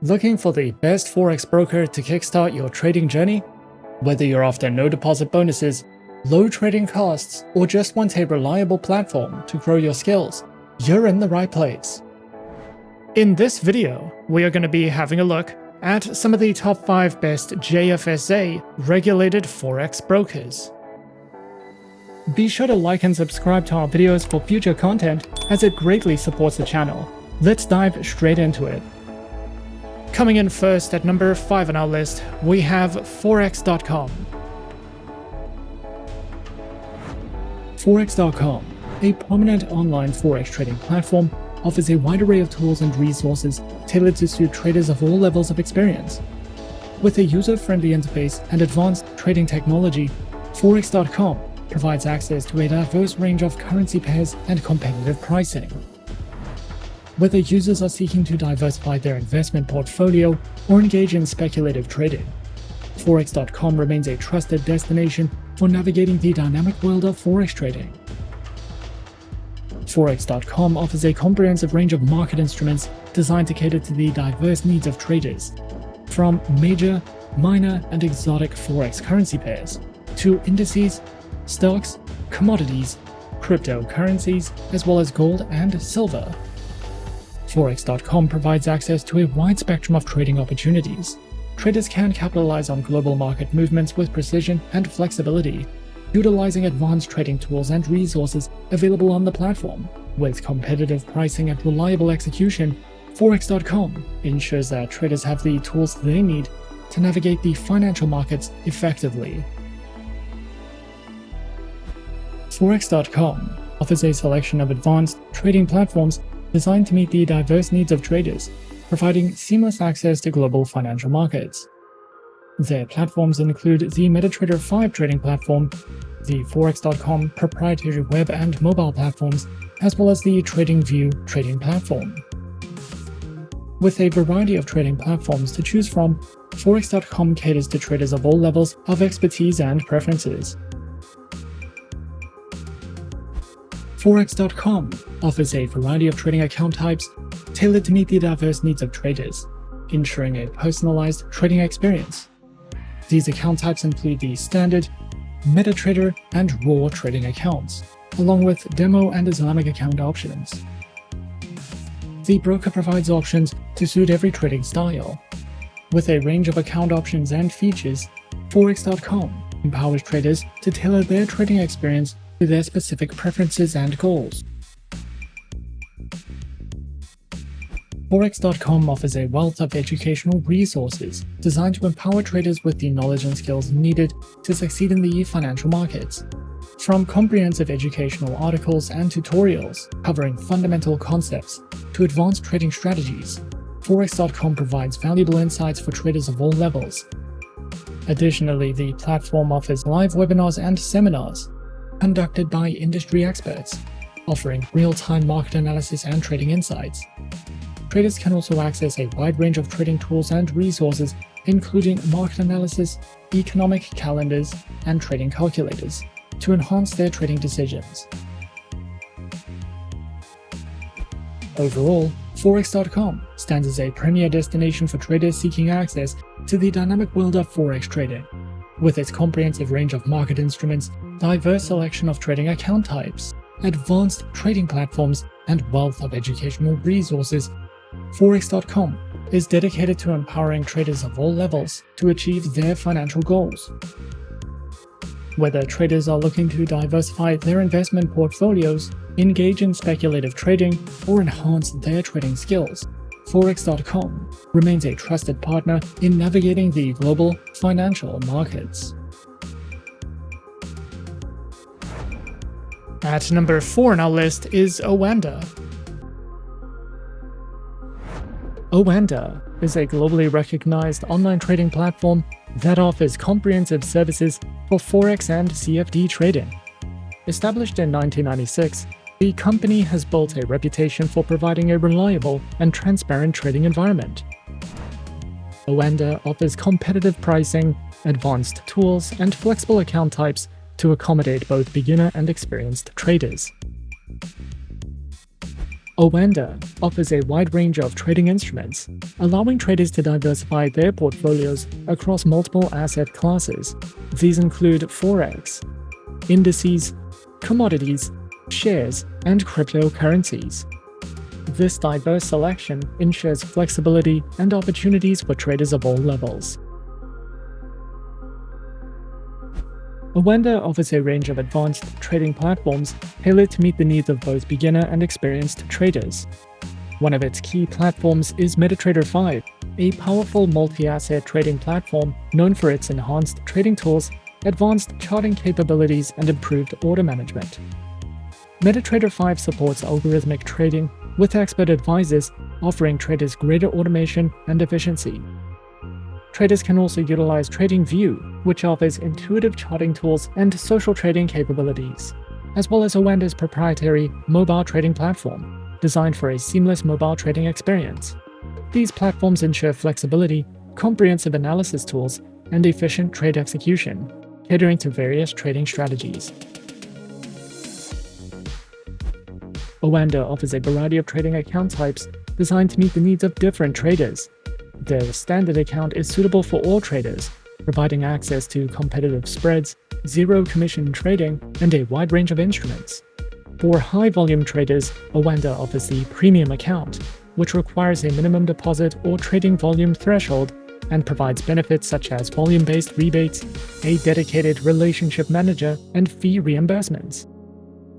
Looking for the best Forex broker to kickstart your trading journey? Whether you're after no deposit bonuses, low trading costs, or just want a reliable platform to grow your skills, you're in the right place. In this video, we are going to be having a look at some of the top 5 best JFSA regulated Forex brokers. Be sure to like and subscribe to our videos for future content, as it greatly supports the channel. Let's dive straight into it. Coming in first at number 5 on our list, we have Forex.com. Forex.com, a prominent online Forex trading platform, offers a wide array of tools and resources tailored to suit traders of all levels of experience. With a user-friendly interface and advanced trading technology, Forex.com provides access to a diverse range of currency pairs and competitive pricing. Whether users are seeking to diversify their investment portfolio or engage in speculative trading, Forex.com remains a trusted destination for navigating the dynamic world of Forex trading. Forex.com offers a comprehensive range of market instruments designed to cater to the diverse needs of traders, from major, minor, and exotic Forex currency pairs to indices, stocks, commodities, cryptocurrencies, as well as gold and silver. Forex.com provides access to a wide spectrum of trading opportunities. Traders can capitalize on global market movements with precision and flexibility, utilizing advanced trading tools and resources available on the platform. With competitive pricing and reliable execution, Forex.com ensures that traders have the tools they need to navigate the financial markets effectively. Forex.com offers a selection of advanced trading platforms designed to meet the diverse needs of traders, providing seamless access to global financial markets. Their platforms include the MetaTrader 5 trading platform, the Forex.com proprietary web and mobile platforms, as well as the TradingView trading platform. With a variety of trading platforms to choose from, Forex.com caters to traders of all levels of expertise and preferences. Forex.com offers a variety of trading account types tailored to meet the diverse needs of traders, ensuring a personalized trading experience. These account types include the standard, MetaTrader, and raw trading accounts, along with demo and Islamic account options. The broker provides options to suit every trading style. With a range of account options and features, Forex.com empowers traders to tailor their trading experience to their specific preferences and goals. Forex.com offers a wealth of educational resources designed to empower traders with the knowledge and skills needed to succeed in the financial markets. From comprehensive educational articles and tutorials covering fundamental concepts to advanced trading strategies, Forex.com provides valuable insights for traders of all levels. Additionally, the platform offers live webinars and seminars conducted by industry experts, offering real-time market analysis and trading insights. Traders can also access a wide range of trading tools and resources, including market analysis, economic calendars, and trading calculators, to enhance their trading decisions. Overall, Forex.com stands as a premier destination for traders seeking access to the dynamic world of Forex trading. With its comprehensive range of market instruments, diverse selection of trading account types, advanced trading platforms, and wealth of educational resources, Forex.com is dedicated to empowering traders of all levels to achieve their financial goals. Whether traders are looking to diversify their investment portfolios, engage in speculative trading, or enhance their trading skills, Forex.com remains a trusted partner in navigating the global financial markets. At number 4 on our list is Oanda. Oanda is a globally recognized online trading platform that offers comprehensive services for Forex and CFD trading. Established in 1996, the company has built a reputation for providing a reliable and transparent trading environment. Oanda offers competitive pricing, advanced tools, and flexible account types to accommodate both beginner and experienced traders. Oanda offers a wide range of trading instruments, allowing traders to diversify their portfolios across multiple asset classes. These include Forex, indices, commodities, shares, and cryptocurrencies. This diverse selection ensures flexibility and opportunities for traders of all levels. Oanda offers a range of advanced trading platforms tailored to meet the needs of both beginner and experienced traders. One of its key platforms is MetaTrader 5, a powerful multi-asset trading platform known for its enhanced trading tools, advanced charting capabilities, and improved order management. MetaTrader 5 supports algorithmic trading with expert advisors, offering traders greater automation and efficiency. Traders can also utilize TradingView, which offers intuitive charting tools and social trading capabilities, as well as Oanda's proprietary mobile trading platform, designed for a seamless mobile trading experience. These platforms ensure flexibility, comprehensive analysis tools, and efficient trade execution, catering to various trading strategies. Oanda offers a variety of trading account types designed to meet the needs of different traders. Their standard account is suitable for all traders, providing access to competitive spreads, zero commission trading, and a wide range of instruments. For high-volume traders, Oanda offers the premium account, which requires a minimum deposit or trading volume threshold and provides benefits such as volume-based rebates, a dedicated relationship manager, and fee reimbursements.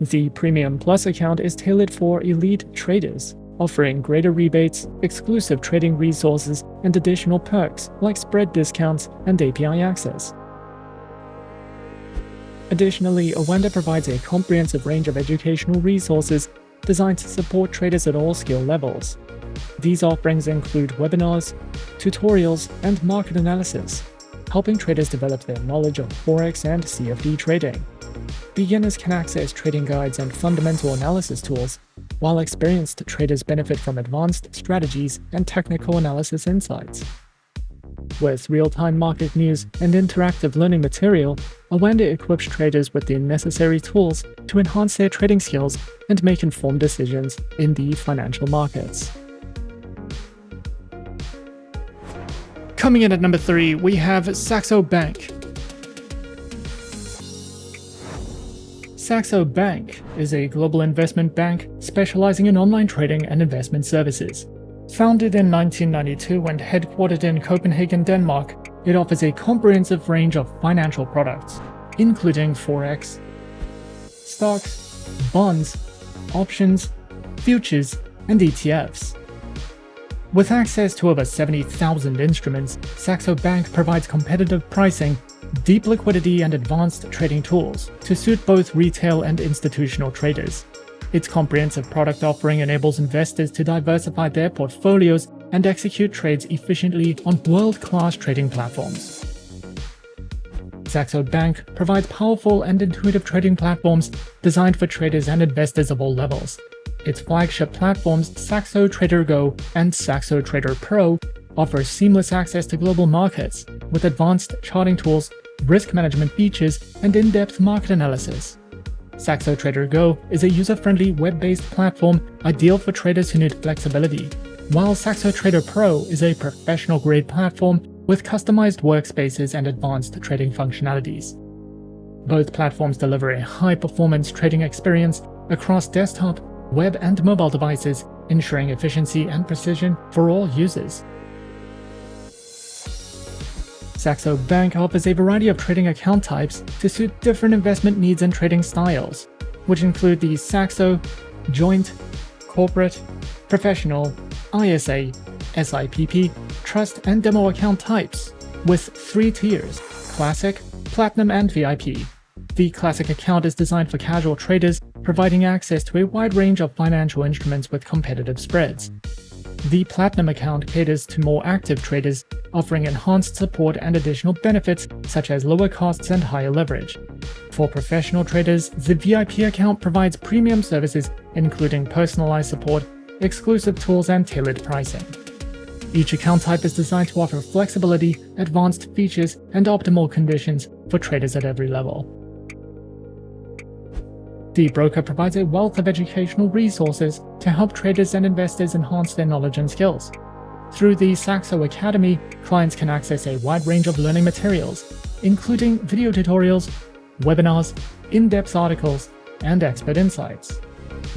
The Premium Plus account is tailored for elite traders, offering greater rebates, exclusive trading resources, and additional perks like spread discounts and API access. Additionally, Oanda provides a comprehensive range of educational resources designed to support traders at all skill levels. These offerings include webinars, tutorials, and market analysis, helping traders develop their knowledge of Forex and CFD trading. Beginners can access trading guides and fundamental analysis tools, while experienced traders benefit from advanced strategies and technical analysis insights. With real-time market news and interactive learning material, Oanda equips traders with the necessary tools to enhance their trading skills and make informed decisions in the financial markets. Coming in at number 3, we have Saxo Bank. Saxo Bank is a global investment bank specializing in online trading and investment services. Founded in 1992 and headquartered in Copenhagen, Denmark, it offers a comprehensive range of financial products, including Forex, stocks, bonds, options, futures, and ETFs. With access to over 70,000 instruments, Saxo Bank provides competitive pricing, deep liquidity, and advanced trading tools to suit both retail and institutional traders. Its comprehensive product offering enables investors to diversify their portfolios and execute trades efficiently on world-class trading platforms. Saxo Bank provides powerful and intuitive trading platforms designed for traders and investors of all levels. Its flagship platforms, Saxo Trader Go and Saxo Trader Pro, offer seamless access to global markets with advanced charting tools, risk management features, and in-depth market analysis. Saxo Trader Go is a user-friendly web-based platform ideal for traders who need flexibility, while Saxo Trader Pro is a professional-grade platform with customized workspaces and advanced trading functionalities. Both platforms deliver a high-performance trading experience across desktop, web, and mobile devices, ensuring efficiency and precision for all users. Saxo Bank offers a variety of trading account types to suit different investment needs and trading styles, which include the Saxo, Joint, Corporate, Professional, ISA, SIPP, Trust, and Demo account types, with 3 tiers: Classic, Platinum, and VIP. The Classic account is designed for casual traders, providing access to a wide range of financial instruments with competitive spreads. The Platinum account caters to more active traders, offering enhanced support and additional benefits such as lower costs and higher leverage. For professional traders, the VIP account provides premium services including personalized support, exclusive tools, and tailored pricing. Each account type is designed to offer flexibility, advanced features, and optimal conditions for traders at every level. The broker provides a wealth of educational resources to help traders and investors enhance their knowledge and skills. Through the Saxo Academy, clients can access a wide range of learning materials, including video tutorials, webinars, in-depth articles, and expert insights.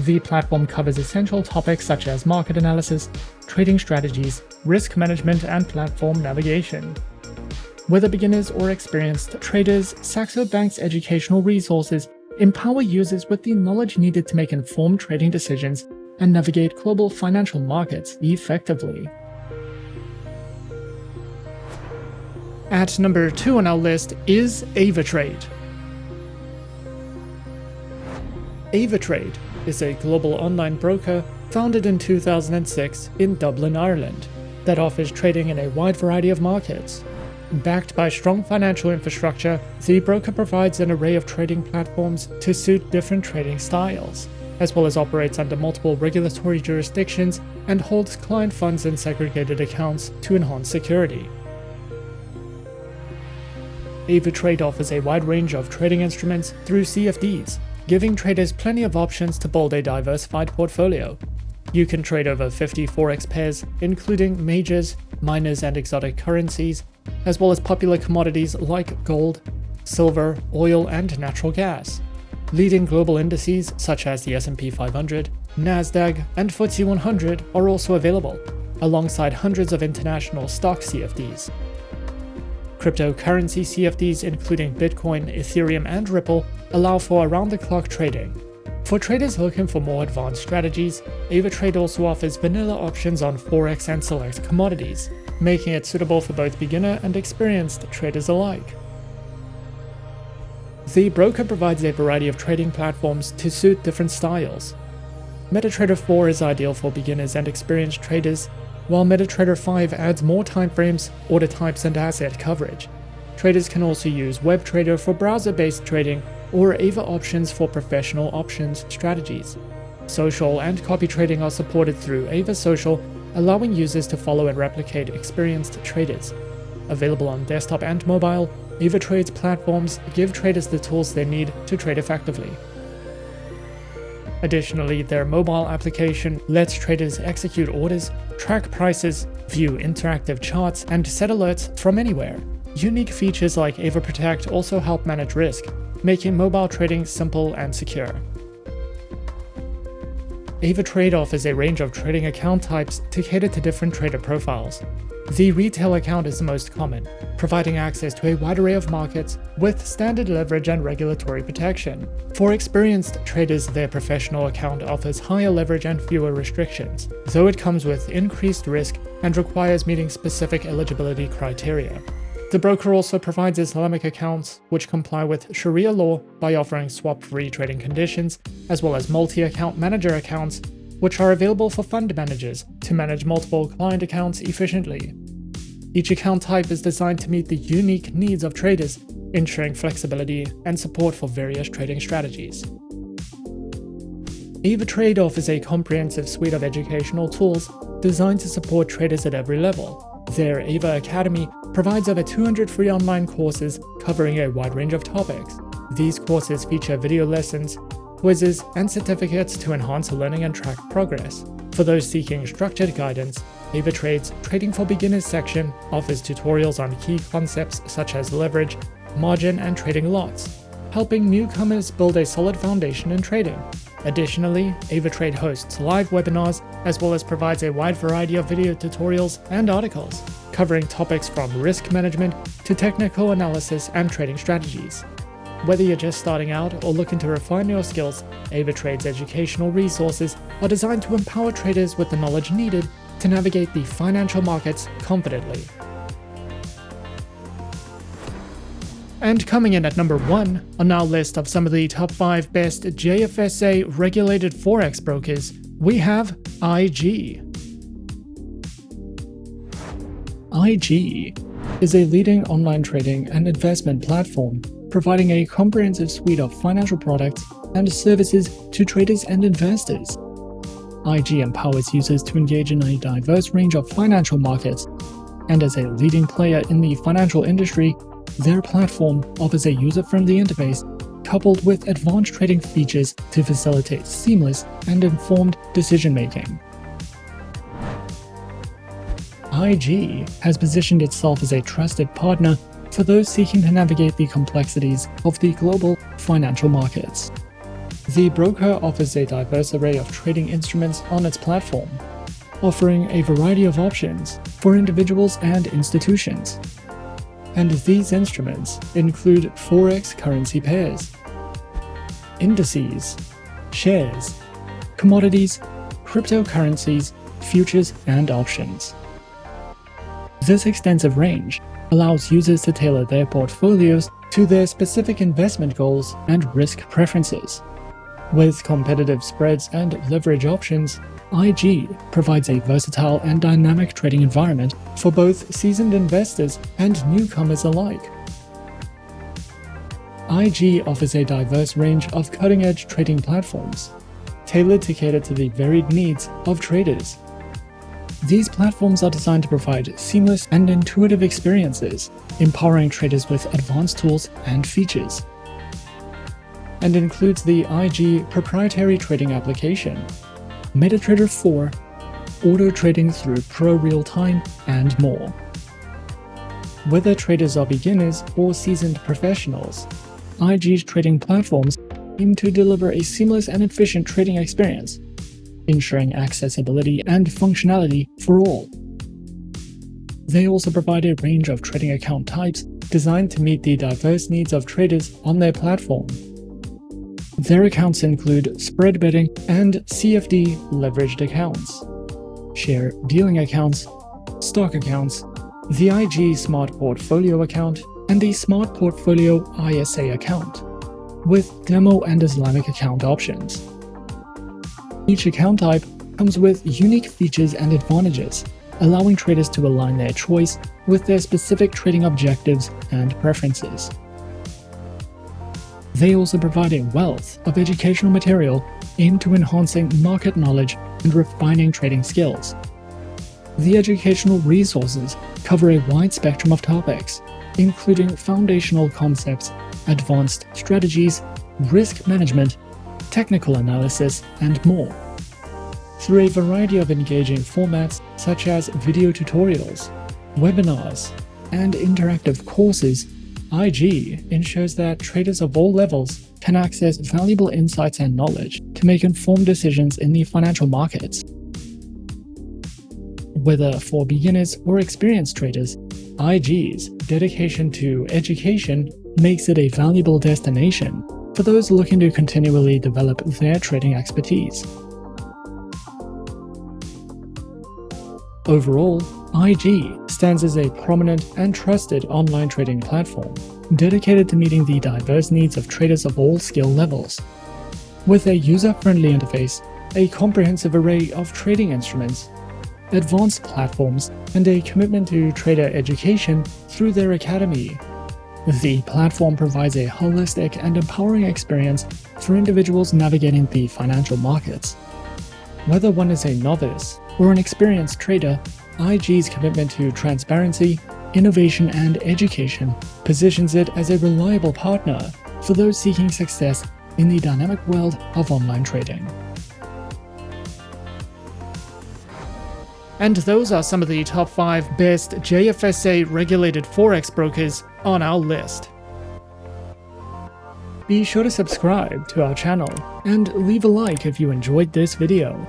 The platform covers essential topics such as market analysis, trading strategies, risk management, and platform navigation. Whether beginners or experienced traders, Saxo Bank's educational resources empower users with the knowledge needed to make informed trading decisions and navigate global financial markets effectively. At number 2 on our list is Avatrade. Avatrade is a global online broker founded in 2006 in Dublin, Ireland, that offers trading in a wide variety of markets. Backed by strong financial infrastructure, the broker provides an array of trading platforms to suit different trading styles, as well as operates under multiple regulatory jurisdictions and holds client funds in segregated accounts to enhance security. Avatrade offers a wide range of trading instruments through CFDs, giving traders plenty of options to build a diversified portfolio. You can trade over 50 Forex pairs, including majors, minors, and exotic currencies, as well as popular commodities like gold, silver, oil, and natural gas. Leading global indices such as the S&P 500, Nasdaq, and FTSE 100 are also available, alongside hundreds of international stock CFDs. Cryptocurrency CFDs including Bitcoin, Ethereum, and Ripple allow for around-the-clock trading. For traders looking for more advanced strategies, Avatrade also offers vanilla options on Forex and select commodities, making it suitable for both beginner and experienced traders alike. The broker provides a variety of trading platforms to suit different styles. MetaTrader 4 is ideal for beginners and experienced traders, while MetaTrader 5 adds more timeframes, order types, and asset coverage. Traders can also use WebTrader for browser-based trading or Ava options for professional options strategies. Social and copy trading are supported through Ava Social, allowing users to follow and replicate experienced traders. Available on desktop and mobile, Avatrade's platforms give traders the tools they need to trade effectively. Additionally, their mobile application lets traders execute orders, track prices, view interactive charts, and set alerts from anywhere. Unique features like Ava Protect also help manage risk, making mobile trading simple and secure. Avatrade offers a range of trading account types to cater to different trader profiles. The retail account is the most common, providing access to a wide array of markets with standard leverage and regulatory protection. For experienced traders, their professional account offers higher leverage and fewer restrictions, though it comes with increased risk and requires meeting specific eligibility criteria. The broker also provides Islamic accounts, which comply with Sharia law by offering swap-free trading conditions, as well as multi-account manager accounts, which are available for fund managers to manage multiple client accounts efficiently. Each account type is designed to meet the unique needs of traders, ensuring flexibility and support for various trading strategies. Avatrade offers a comprehensive suite of educational tools designed to support traders at every level. Their Ava Academy provides over 200 free online courses covering a wide range of topics. These courses feature video lessons, quizzes, and certificates to enhance learning and track progress. For those seeking structured guidance, Avatrade's Trading for Beginners section offers tutorials on key concepts such as leverage, margin, and trading lots, helping newcomers build a solid foundation in trading. Additionally, Avatrade hosts live webinars as well as provides a wide variety of video tutorials and articles, covering topics from risk management to technical analysis and trading strategies. Whether you're just starting out or looking to refine your skills, Avatrade's educational resources are designed to empower traders with the knowledge needed to navigate the financial markets confidently. And coming in at number 1 on our list of some of the top 5 best JFSA regulated Forex brokers, we have IG. IG is a leading online trading and investment platform, providing a comprehensive suite of financial products and services to traders and investors. IG empowers users to engage in a diverse range of financial markets, and as a leading player in the financial industry, their platform offers a user-friendly interface coupled with advanced trading features to facilitate seamless and informed decision-making. IG has positioned itself as a trusted partner for those seeking to navigate the complexities of the global financial markets. The broker offers a diverse array of trading instruments on its platform, offering a variety of options for individuals and institutions. And these instruments include Forex currency pairs, indices, shares, commodities, cryptocurrencies, futures, and options. This extensive range allows users to tailor their portfolios to their specific investment goals and risk preferences. With competitive spreads and leverage options, IG provides a versatile and dynamic trading environment for both seasoned investors and newcomers alike. IG offers a diverse range of cutting-edge trading platforms, tailored to cater to the varied needs of traders. These platforms are designed to provide seamless and intuitive experiences, empowering traders with advanced tools and features, and includes the IG proprietary trading application, MetaTrader 4, auto trading through Pro Real-Time, and more. Whether traders are beginners or seasoned professionals, IG's trading platforms aim to deliver a seamless and efficient trading experience, ensuring accessibility and functionality for all. They also provide a range of trading account types designed to meet the diverse needs of traders on their platform. Their accounts include spread betting and CFD leveraged accounts, share dealing accounts, stock accounts, the IG Smart Portfolio account, and the Smart Portfolio ISA account, with demo and Islamic account options. Each account type comes with unique features and advantages, allowing traders to align their choice with their specific trading objectives and preferences. They also provide a wealth of educational material aimed to enhancing market knowledge and refining trading skills. The educational resources cover a wide spectrum of topics, including foundational concepts, advanced strategies, risk management, technical analysis, and more. Through a variety of engaging formats such as video tutorials, webinars, and interactive courses, IG ensures that traders of all levels can access valuable insights and knowledge to make informed decisions in the financial markets. Whether for beginners or experienced traders, IG's dedication to education makes it a valuable destination for those looking to continually develop their trading expertise. Overall, IG stands as a prominent and trusted online trading platform dedicated to meeting the diverse needs of traders of all skill levels. With a user-friendly interface, a comprehensive array of trading instruments, advanced platforms, and a commitment to trader education through their academy, the platform provides a holistic and empowering experience for individuals navigating the financial markets. Whether one is a novice or an experienced trader, IG's commitment to transparency, innovation, and education positions it as a reliable partner for those seeking success in the dynamic world of online trading. And those are some of the top 5 best JFSA regulated Forex brokers on our list. Be sure to subscribe to our channel and leave a like if you enjoyed this video.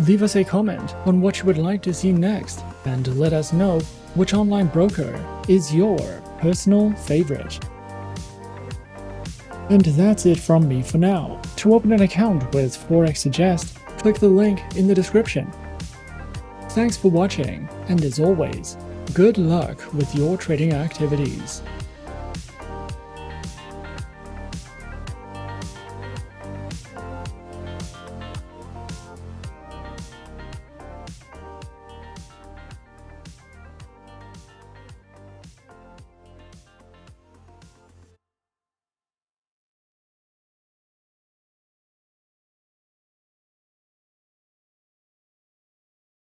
Leave us a comment on what you would like to see next, and let us know which online broker is your personal favorite. And that's it from me for now. To open an account with Forexsuggest, click the link in the description. Thanks for watching, and as always, good luck with your trading activities.